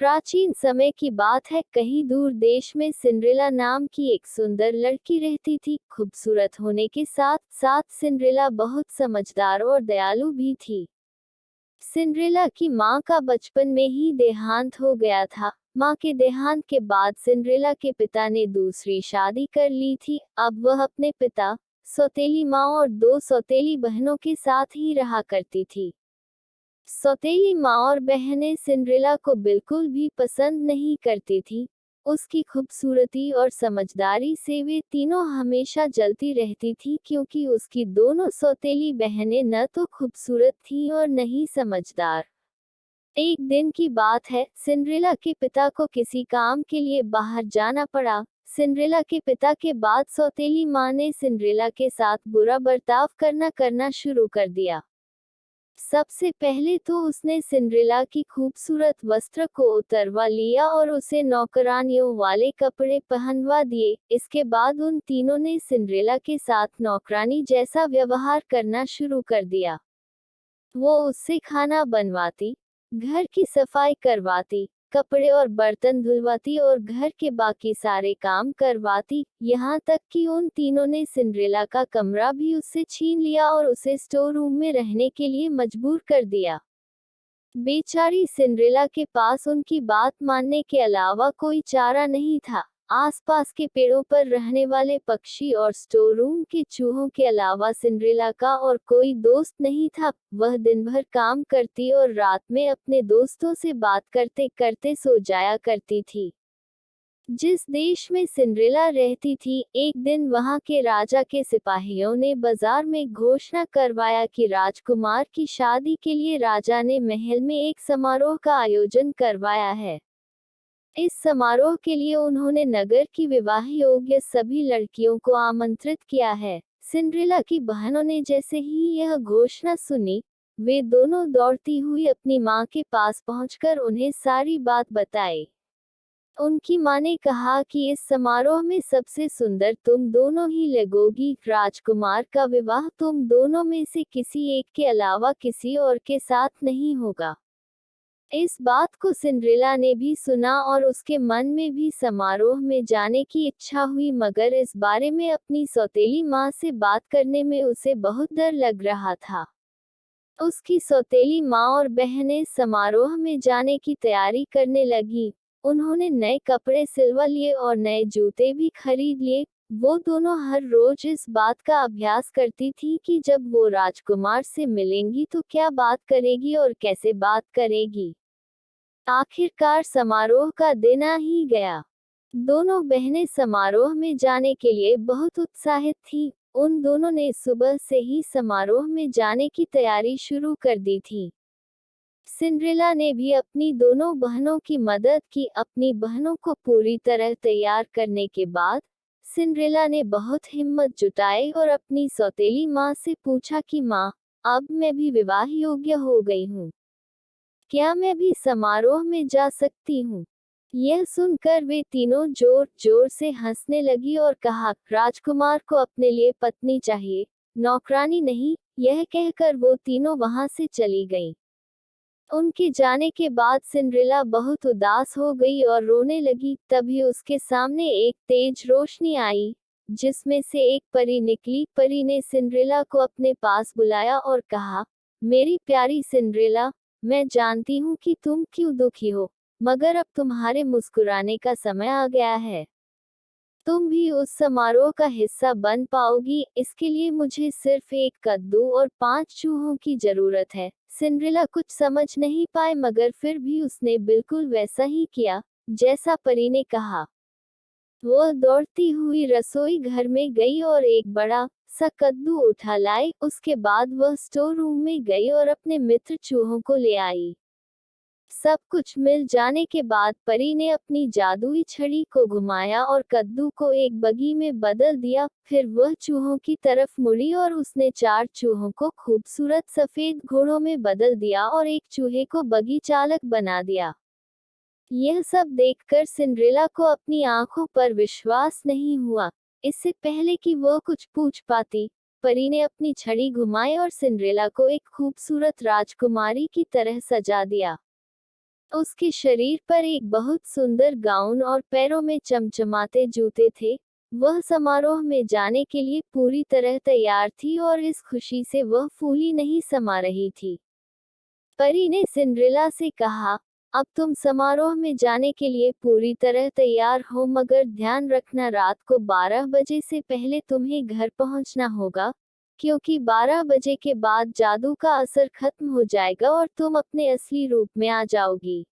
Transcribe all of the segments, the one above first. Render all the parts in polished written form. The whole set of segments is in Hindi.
प्राचीन समय की बात है, कहीं दूर देश में सिंड्रेला नाम की एक सुंदर लड़की रहती थी। खूबसूरत होने के साथ साथ सिंड्रेला बहुत समझदार और दयालु भी थी। सिंड्रेला की माँ का बचपन में ही देहांत हो गया था। माँ के देहांत के बाद सिंड्रेला के पिता ने दूसरी शादी कर ली थी। अब वह अपने पिता, सौतेली माँ और दो सौतेली बहनों के साथ ही रहा करती थी। सौतेली माँ और बहनें सिंड्रेला को बिल्कुल भी पसंद नहीं करती थी। उसकी खूबसूरती और समझदारी से वे तीनों हमेशा जलती रहती थी, क्योंकि उसकी दोनों सौतेली बहनें न तो खूबसूरत थीं और न ही समझदार। एक दिन की बात है, सिंड्रेला के पिता को किसी काम के लिए बाहर जाना पड़ा। सिंड्रेला के पिता के बाद सौतेली माँ ने सिंड्रेला के साथ बुरा बर्ताव करना शुरू कर दिया। सबसे पहले तो उसने सिंड्रेला की खूबसूरत वस्त्र को उतरवा लिया और उसे नौकरानियों वाले कपड़े पहनवा दिए। इसके बाद उन तीनों ने सिंड्रेला के साथ नौकरानी जैसा व्यवहार करना शुरू कर दिया। वो उससे खाना बनवाती, घर की सफाई करवाती, कपड़े और बर्तन धुलवाती और घर के बाकी सारे काम करवाती। यहाँ तक कि उन तीनों ने सिंड्रेला का कमरा भी उससे छीन लिया और उसे स्टोर रूम में रहने के लिए मजबूर कर दिया। बेचारी सिंड्रेला के पास उनकी बात मानने के अलावा कोई चारा नहीं था। आसपास के पेड़ों पर रहने वाले पक्षी और स्टोर रूम के चूहों के अलावा सिंड्रेला का और कोई दोस्त नहीं था। वह दिन भर काम करती और रात में अपने दोस्तों से बात करते करते सो जाया करती थी। जिस देश में सिंड्रेला रहती थी, एक दिन वहां के राजा के सिपाहियों ने बाजार में घोषणा करवाया कि राजकुमार की शादी के लिए राजा ने महल में एक समारोह का आयोजन करवाया है। इस समारोह के लिए उन्होंने नगर की विवाह योग्य सभी लड़कियों को आमंत्रित किया है। सिंड्रेला की बहनों ने जैसे ही यह घोषणा सुनी, वे दोनों दौड़ती हुई अपनी माँ के पास पहुंचकर उन्हें सारी बात बताई। उनकी माँ ने कहा कि इस समारोह में सबसे सुंदर तुम दोनों ही लगोगी। राजकुमार का विवाह तुम दोनों में से किसी एक के अलावा किसी और के साथ नहीं होगा। इस बात को सिंड्रेला ने भी सुना और उसके मन में भी समारोह में जाने की इच्छा हुई, मगर इस बारे में अपनी सौतेली माँ से बात करने में उसे बहुत डर लग रहा था। उसकी सौतेली माँ और बहनें समारोह में जाने की तैयारी करने लगी। उन्होंने नए कपड़े सिलवा लिए और नए जूते भी खरीद लिए। वो दोनों हर रोज इस बात का अभ्यास करती थी कि जब वो राजकुमार से मिलेंगी तो क्या बात करेगी और कैसे बात करेगी। आखिरकार समारोह का दिन आ ही गया। दोनों बहनें समारोह में जाने के लिए बहुत उत्साहित थीं। उन दोनों ने सुबह से ही समारोह में जाने की तैयारी शुरू कर दी थी। सिंड्रेला ने भी अपनी दोनों बहनों की मदद की। अपनी बहनों को पूरी तरह तैयार करने के बाद सिंड्रेला ने बहुत हिम्मत जुटाई और अपनी सौतेली माँ से पूछा कि माँ, अब मैं भी विवाह योग्य हो गई हूँ, क्या मैं भी समारोह में जा सकती हूँ? यह सुनकर वे तीनों जोर जोर से हंसने लगी और कहा, राजकुमार को अपने लिए पत्नी चाहिए, नौकरानी नहीं। यह कहकर वो तीनों वहां से चली गईं। उनके जाने के बाद सिंड्रेला बहुत उदास हो गई और रोने लगी। तभी उसके सामने एक तेज रोशनी आई, जिसमें से एक परी निकली। परी ने सिंड्रेला को अपने पास बुलाया और कहा, मेरी प्यारी सिंड्रेला, मैं जानती हूँ कि तुम क्यों दुखी हो, मगर अब तुम्हारे मुस्कुराने का समय आ गया है। तुम भी उस समारोह का हिस्सा बन पाओगी। इसके लिए मुझे सिर्फ एक कद्दू और 5 चूहों की जरूरत है। सिंड्रेला कुछ समझ नहीं पाए, मगर फिर भी उसने बिल्कुल वैसा ही किया जैसा परी ने कहा। वह दौड़ती हुई रसोई घर में गई और एक बड़ा सा कद्दू उठा लाई। उसके बाद वह स्टोर रूम में गई और अपने मित्र चूहों को ले आई। सब कुछ मिल जाने के बाद परी ने अपनी जादुई छड़ी को घुमाया और कद्दू को एक बगी में बदल दिया। फिर वह चूहों की तरफ मुड़ी और उसने 4 चूहों को खूबसूरत सफेद घोड़ों में बदल दिया और एक चूहे को बगी चालक बना दिया। यह सब देखकर सिंड्रेला को अपनी आंखों पर विश्वास नहीं हुआ। इससे पहले कि वह कुछ पूछ पाती, परी ने अपनी छड़ी घुमाई और सिंड्रेला को एक खूबसूरत राजकुमारी की तरह सजा दिया। उसके शरीर पर एक बहुत सुंदर गाउन और पैरों में चमचमाते जूते थे। वह समारोह में जाने के लिए पूरी तरह तैयार थी और इस खुशी से वह फूली नहीं समा रही थी। परी ने सिंड्रेला से कहा, अब तुम समारोह में जाने के लिए पूरी तरह तैयार हो, मगर ध्यान रखना रात को 12 बजे से पहले तुम्हें घर पहुंचना होगा, क्योंकि 12 बजे के बाद जादू का असर खत्म हो जाएगा और तुम अपने असली रूप में आ जाओगी।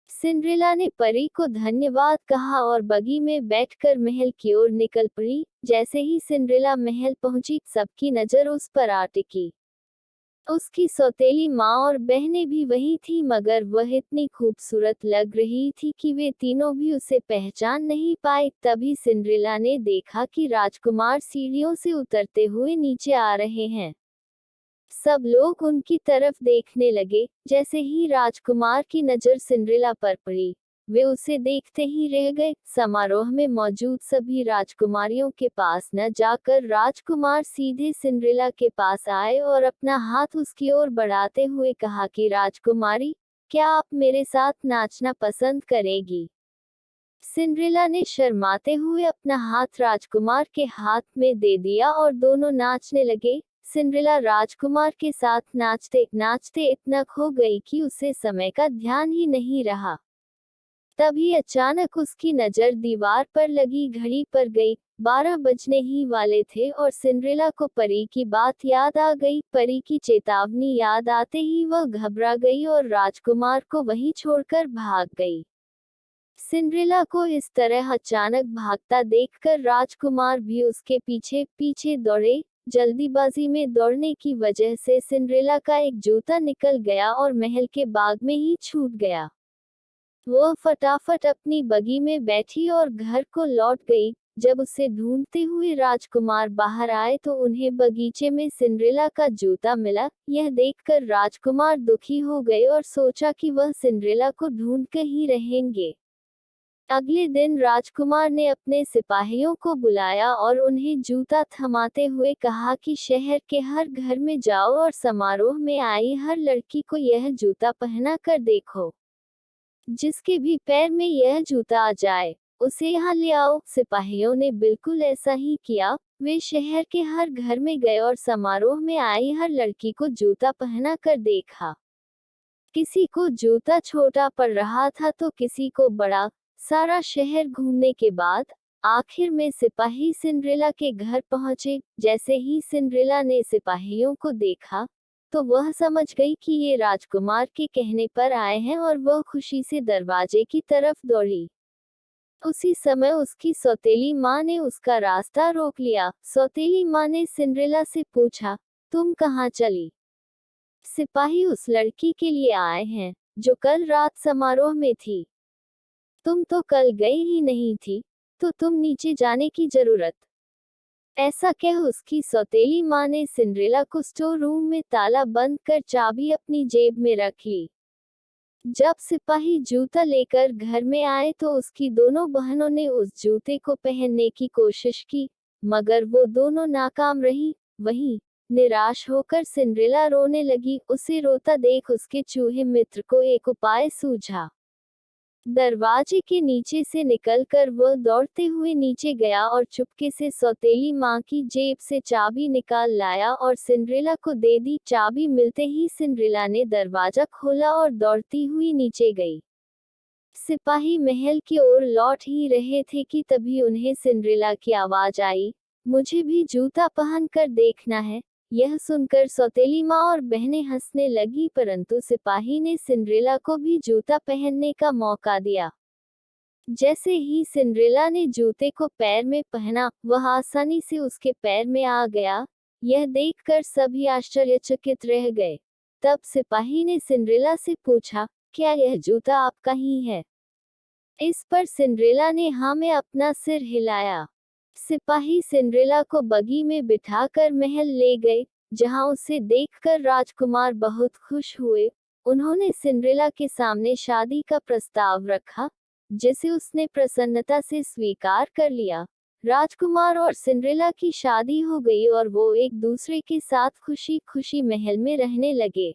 सिंड्रेला ने परी को धन्यवाद कहा और बगी में बैठकर महल की ओर निकल पड़ी। जैसे ही सिंड्रेला महल पहुंची, सबकी नजर उस पर आ टिकी। उसकी सौतेली माँ और बहनें भी वहीं थीं, मगर वह इतनी खूबसूरत लग रही थी कि वे तीनों भी उसे पहचान नहीं पाए। तभी सिंड्रेला ने देखा कि राजकुमार सीढ़ियों से उतरते हुए नीचे आ रहे हैं। सब लोग उनकी तरफ देखने लगे। जैसे ही राजकुमार की नजर सिंड्रेला पर पड़ी, वे उसे देखते ही रह गए। समारोह में मौजूद सभी राजकुमारियों के पास न जाकर राजकुमार सीधे सिंड्रेला के पास आए और अपना हाथ उसकी ओर बढ़ाते हुए कहा कि राजकुमारी, क्या आप मेरे साथ नाचना पसंद करेगी? सिंड्रेला ने शर्माते हुए अपना हाथ राजकुमार के हाथ में दे दिया और दोनों नाचने लगे। सिंड्रेला राजकुमार के साथ नाचते नाचते इतना खो गई कि उसे समय का ध्यान ही नहीं रहा। तभी अचानक उसकी नजर दीवार पर लगी घड़ी पर गई। 12 बजने ही वाले थे और सिंड्रेला को परी की बात याद आ गई। परी की चेतावनी याद आते ही वह घबरा गई और राजकुमार को वहीं छोड़कर भाग गई। सिंड्रेला को इस तरह अचानक भागता देखकर राजकुमार भी उसके पीछे पीछे दौड़े। जल्दीबाजी में दौड़ने की वजह से सिंड्रेला का एक जूता निकल गया और महल के बाग में ही छूट गया। वह फटाफट अपनी बगी में बैठी और घर को लौट गई। जब उसे ढूंढते हुए राजकुमार बाहर आए तो उन्हें बगीचे में सिंड्रेला का जूता मिला। यह देखकर राजकुमार दुखी हो गए और सोचा कि वह सिंड्रेला को ढूंढ कर ही रहेंगे। अगले दिन राजकुमार ने अपने सिपाहियों को बुलाया और उन्हें जूता थमाते हुए कहा कि शहर के हर घर में जाओ और समारोह में आई हर लड़की को यह जूता पहना कर देखो। जिसके भी पैर में यह जूता आ जाए, उसे यहाँ ले आओ। सिपाहियों ने बिल्कुल ऐसा ही किया। वे शहर के हर घर में गए और समारोह में आई हर लड़की को जूता पहना कर देखा। किसी को जूता छोटा पड़ रहा था तो किसी को बड़ा। सारा शहर घूमने के बाद आखिर में सिपाही सिंड्रेला के घर पहुंचे। जैसे ही सिंड्रेला ने सिपाहियों को देखा तो वह समझ गई कि ये राजकुमार के कहने पर आए हैं और वह खुशी से दरवाजे की तरफ दौड़ी। उसी समय उसकी सौतेली माँ ने उसका रास्ता रोक लिया। सौतेली माँ ने सिंड्रेला से पूछा, तुम कहाँ चली? सिपाही उस लड़की के लिए आए हैं जो कल रात समारोह में थी। तुम तो कल गई ही नहीं थी, तो तुम नीचे जाने की जरूरत। ऐसा कह उसकी सौतेली माँ ने सिंड्रेला को स्टोर रूम में ताला बंद कर चाबी अपनी जेब में रख ली। जब सिपाही जूता लेकर घर में आए तो उसकी दोनों बहनों ने उस जूते को पहनने की कोशिश की, मगर वो दोनों नाकाम रही। वहीं निराश होकर सिंड्रेला रोने लगी। उसे रोता देख उसके चूहे मित्र को एक उपाय सूझा। दरवाजे के नीचे से निकलकर वह दौड़ते हुए नीचे गया और चुपके से सौतेली माँ की जेब से चाबी निकाल लाया और सिंड्रेला को दे दी। चाबी मिलते ही सिंड्रेला ने दरवाजा खोला और दौड़ती हुई नीचे गई। सिपाही महल की ओर लौट ही रहे थे कि तभी उन्हें सिंड्रेला की आवाज आई, मुझे भी जूता पहन कर देखना है। यह सुनकर सौतेली माँ और बहनें हंसने लगी, परंतु सिपाही ने सिंड्रेला को भी जूता पहनने का मौका दिया। जैसे ही सिंड्रेला ने जूते को पैर में पहना, वह आसानी से उसके पैर में आ गया। यह देखकर सभी आश्चर्यचकित रह गए। तब सिपाही ने सिंड्रेला से पूछा, क्या यह जूता आपका ही है? इस पर सिंड्रेला ने हाँ में अपना सिर हिलाया। सिपाही सिंड्रेला को बगी में बिठाकर महल ले गए, जहां उसे देखकर राजकुमार बहुत खुश हुए। उन्होंने सिंड्रेला के सामने शादी का प्रस्ताव रखा, जिसे उसने प्रसन्नता से स्वीकार कर लिया। राजकुमार और सिंड्रेला की शादी हो गई और वो एक दूसरे के साथ खुशी खुशी महल में रहने लगे।